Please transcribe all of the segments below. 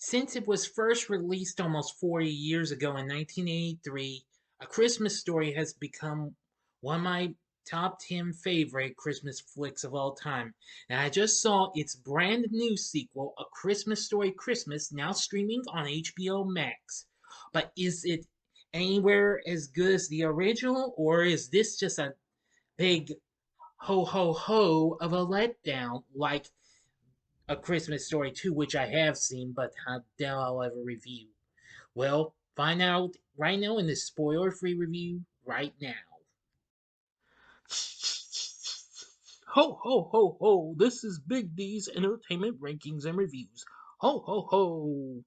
Since it was first released almost 40 years ago in 1983, A Christmas Story has become one of my top 10 favorite Christmas flicks of all time. And I just saw its brand new sequel, A Christmas Story Christmas, now streaming on HBO Max. But is it anywhere as good as the original, or is this just a big ho ho ho of a letdown like A Christmas Story 2, which I have seen, but I doubt I'll ever review? Well, find out right now in this spoiler free review right now. Ho, ho, ho, ho. This is Big D's Entertainment Rankings and Reviews. Ho, ho, ho.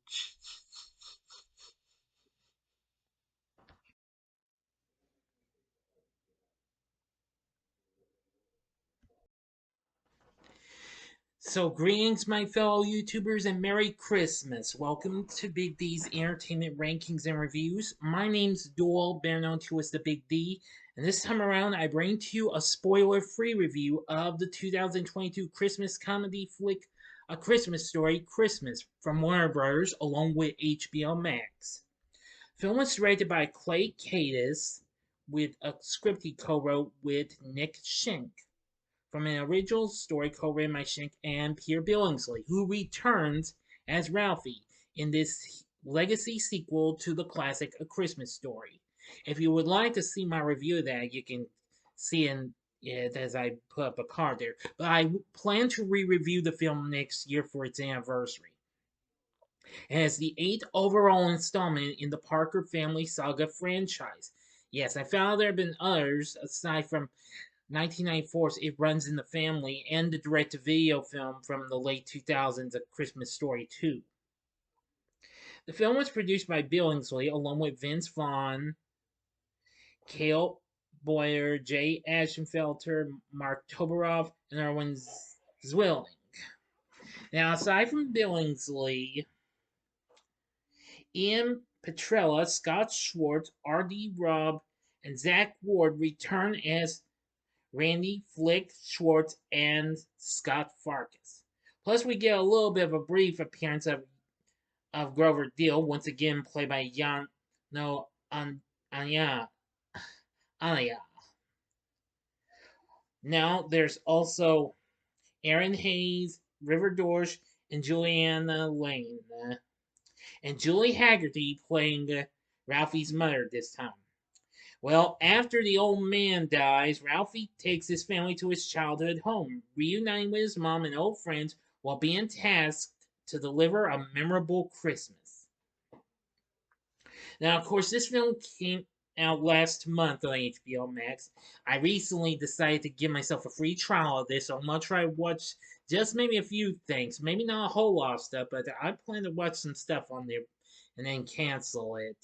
So, greetings, my fellow YouTubers, and Merry Christmas. Welcome to Big D's Entertainment Rankings and Reviews. My name's Doyle, better known to as the Big D, and this time around I bring to you a spoiler-free review of the 2022 Christmas comedy flick A Christmas Story Christmas from Warner Brothers along with HBO Max. The film was directed by Clay Cadis with a script he co-wrote with Nick Schenk from an original story co-written by Schenk and Peter Billingsley, who returns as Ralphie in this legacy sequel to the classic A Christmas Story. If you would like to see my review of that, you can see it as I put up a card there. But I plan to re-review the film next year for its anniversary. And it's the eighth overall installment in the Parker Family Saga franchise. Yes, I found there have been others aside from 1994's It Runs in the Family and the direct-to-video film from the late 2000s, A Christmas Story 2. The film was produced by Billingsley along with Vince Vaughn, Cale Boyer, Jay Ashenfelter, Mark Tobaroff, and Erwin Zwilling. Now, aside from Billingsley, Ian Petrella, Scott Schwartz, R.D. Robb, and Zack Ward return as Randy, Flick, Schwartz, and Scott Farkas. Plus, we get a little bit of a brief appearance of Grover Deal, once again played by Anya. Anya. Now, there's also Erinn Hayes, River Dorsch, and Julianna Layne. And Julie Hagerty playing Ralphie's mother this time. Well, after the old man dies, Ralphie takes his family to his childhood home, reuniting with his mom and old friends while being tasked to deliver a memorable Christmas. Now, of course, this film came out last month on HBO Max. I recently decided to give myself a free trial of this, so I'm going to try to watch just maybe a few things. Maybe not a whole lot of stuff, but I plan to watch some stuff on there and then cancel it.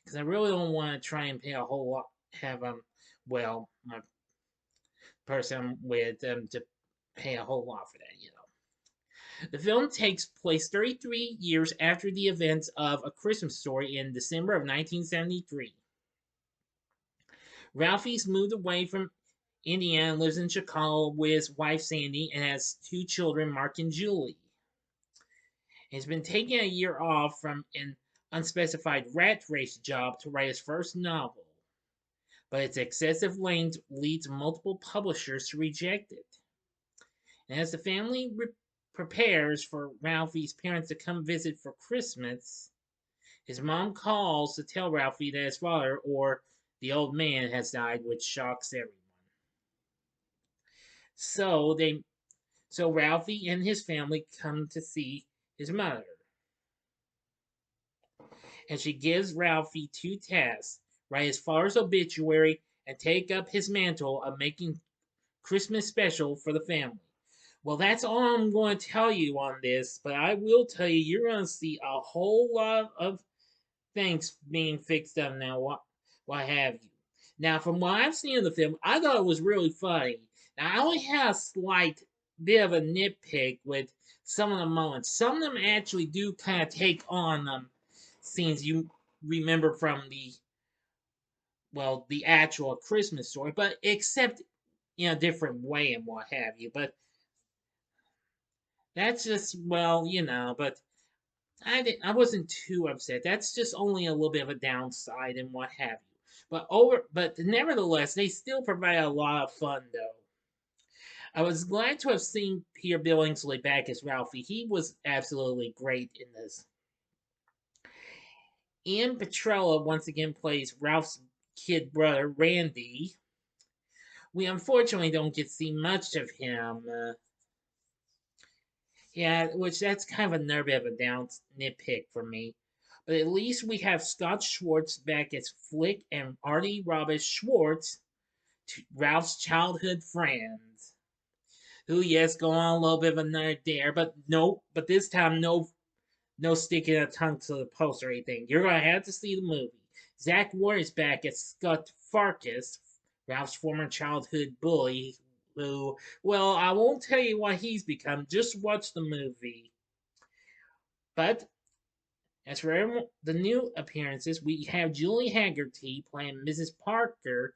Because I really don't want to try and pay a whole lot, have well, my person with to pay a whole lot for that, you know. The film takes place 33 years after the events of A Christmas Story in December of 1973. Ralphie's moved away from Indiana and lives in Chicago with his wife Sandy and has two children, Mark and Julie. He's been taking a year off from an unspecified rat race job to write his first novel, but its excessive length leads multiple publishers to reject it. And as the family prepares for Ralphie's parents to come visit for Christmas, his mom calls to tell Ralphie that his father, or the old man, has died, which shocks everyone. So Ralphie and his family come to see his mother. And she gives Ralphie two tasks: write his father's obituary and take up his mantle of making Christmas special for the family. Well, that's all I'm going to tell you on this, but I will tell you, you're going to see a whole lot of things being fixed up now, what have you. Now, from what I've seen of the film, I thought it was really funny. Now, I only had a slight bit of a nitpick with some of the moments. Some of them actually do kind of take on scenes you remember from the actual Christmas Story, but except in a different way and what have you. But that's just, well, but I wasn't too upset. That's just only a little bit of a downside and what have you. But nevertheless, they still provide a lot of fun though. I was glad to have seen Peter Billingsley back as Ralphie. He was absolutely great in this. Ian Petrella once again plays Ralph's kid brother, Randy. We unfortunately don't get to see much of him. Yeah, which that's kind of another bit of a down nitpick for me. But at least we have Scott Schwartz back as Flick and Artie Robb as Schwartz, Ralph's childhood friends. Who, yes, go on a little bit of a nerd there, but no, but this time no sticking a tongue to the post or anything. You're gonna have to see the movie. Zack Ward is back as Scott Farkas, Ralph's former childhood bully, who, well, I won't tell you what he's become. Just watch the movie. But as for the new appearances, we have Julie Hagerty playing Mrs. Parker,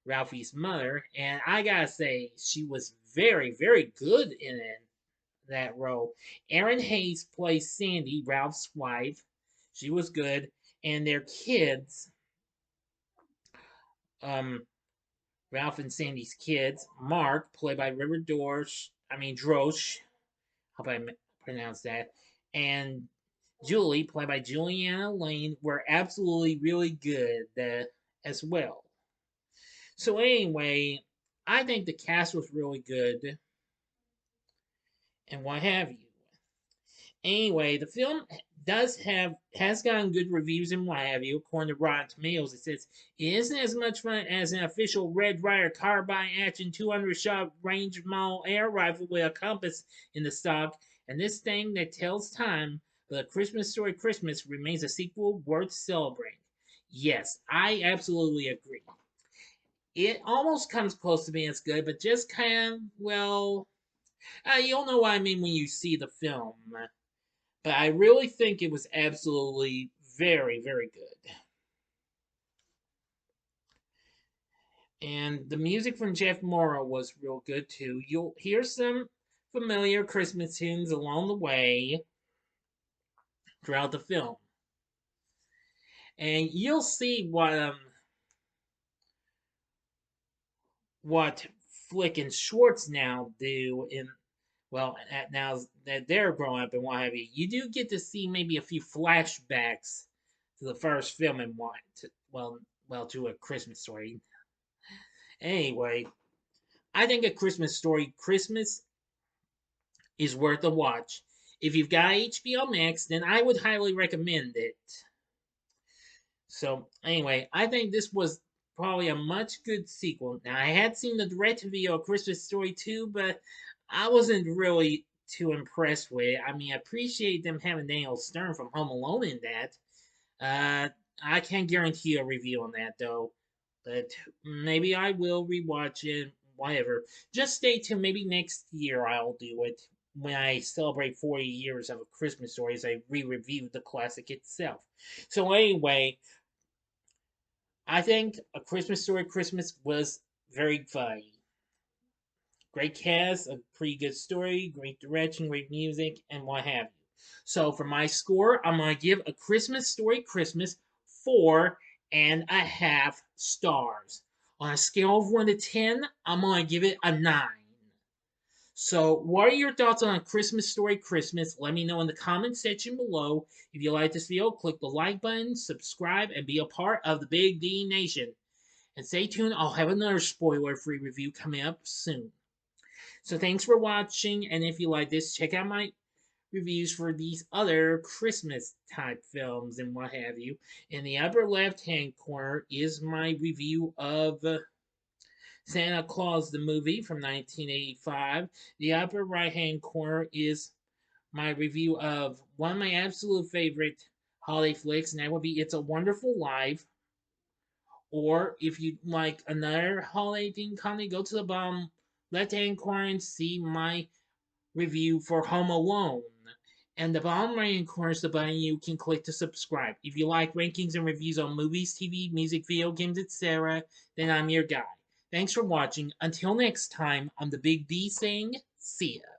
Ralphie's mother, and I gotta say, she was very, very good in that role. Erinn Hayes plays Sandy, Ralph's wife. She was good, and their kids, um, Ralph and Sandy's kids, Mark, played by River Drosche, hope I pronounced that, and Julie, played by Julianna Layne, were absolutely really good as well. So anyway, I think the cast was really good, and what have you. Anyway, the film has gotten good reviews and what have you. According to Rotten Tomatoes, it says it isn't as much fun as an official Red Ryder carbine action 200 shot range mile air rifle with a compass in the stock, and this thing that tells time. But A Christmas Story Christmas remains a sequel worth celebrating. Yes, I absolutely agree. It almost comes close to being as good, but just kind of, well, you'll know what I mean when you see the film. But I really think it was absolutely very, very good. And the music from Jeff Morrow was real good too. You'll hear some familiar Christmas tunes along the way throughout the film. And you'll see what Flick and Schwartz now do now that they're growing up and what have you. You do get to see maybe a few flashbacks to the first film and to A Christmas Story. Anyway, I think A Christmas Story Christmas is worth a watch. If you've got HBO Max, then I would highly recommend it. So, anyway, I think this was probably a much good sequel. Now, I had seen the direct-to-video Christmas Story 2, but I wasn't really too impressed with it. I mean, I appreciate them having Daniel Stern from Home Alone in that. I can't guarantee a review on that, though. But maybe I will rewatch it, whatever. Just stay tuned. Maybe next year I'll do it when I celebrate 40 years of A Christmas Story as I re-review the classic itself. So anyway, I think A Christmas Story Christmas was very funny. Great cast, a pretty good story, great direction, great music, and what have you. So for my score, I'm going to give A Christmas Story Christmas 4.5 stars. On a scale of 1 to 10, I'm going to give it a 9. So, what are your thoughts on A Christmas Story Christmas? Let me know in the comment section below. If you like this video, click the like button, subscribe, and be a part of the Big D Nation. And stay tuned, I'll have another spoiler-free review coming up soon. So thanks for watching, and if you like this, check out my reviews for these other Christmas type films and what have you. In the upper left hand corner is my review of Santa Claus the movie from 1985. The upper right hand corner is my review of one of my absolute favorite holiday flicks, and that would be It's a Wonderful Life. Or if you like another holiday themed comedy, go to the bottom left hand corner and see my review for Home Alone. And the bottom right hand corner is the button you can click to subscribe. If you like rankings and reviews on movies, TV, music, video games, etc., then I'm your guy. Thanks for watching. Until next time, I'm the Big D saying, see ya.